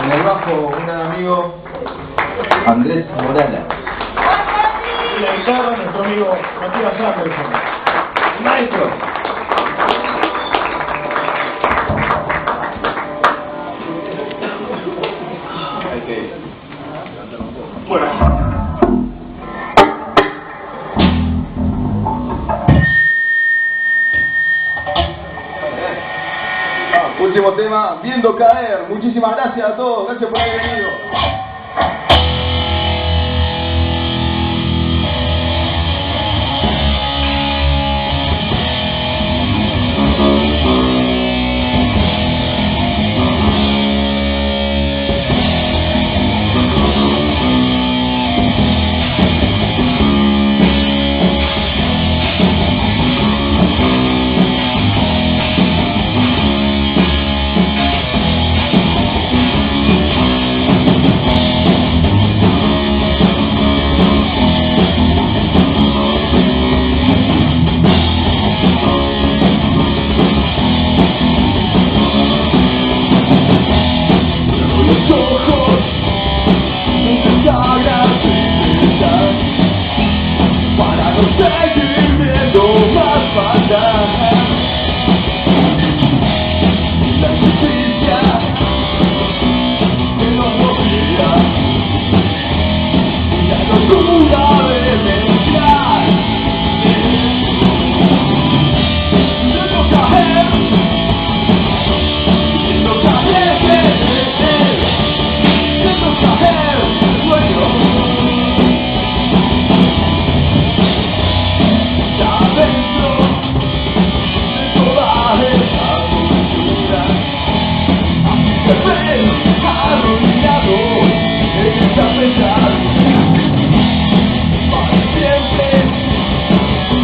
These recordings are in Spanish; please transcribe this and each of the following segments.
En el bajo, un amigo, Andrés Morala. Y la guitarra, nuestro amigo Matías Anderson. Maestro. Bueno. Último tema, Viendo Caer. Muchísimas gracias a todos, gracias por haber venido.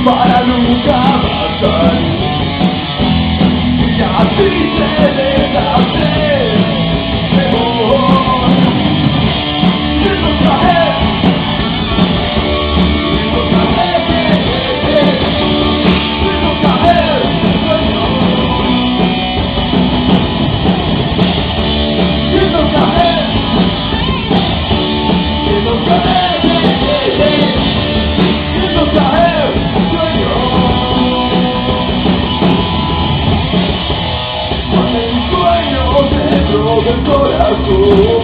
Para nunca más salir, y así se deshace mejor. Viendo caer, viendo caer, viendo caer, viendo caer, viendo caer, viendo caer. Del corazón.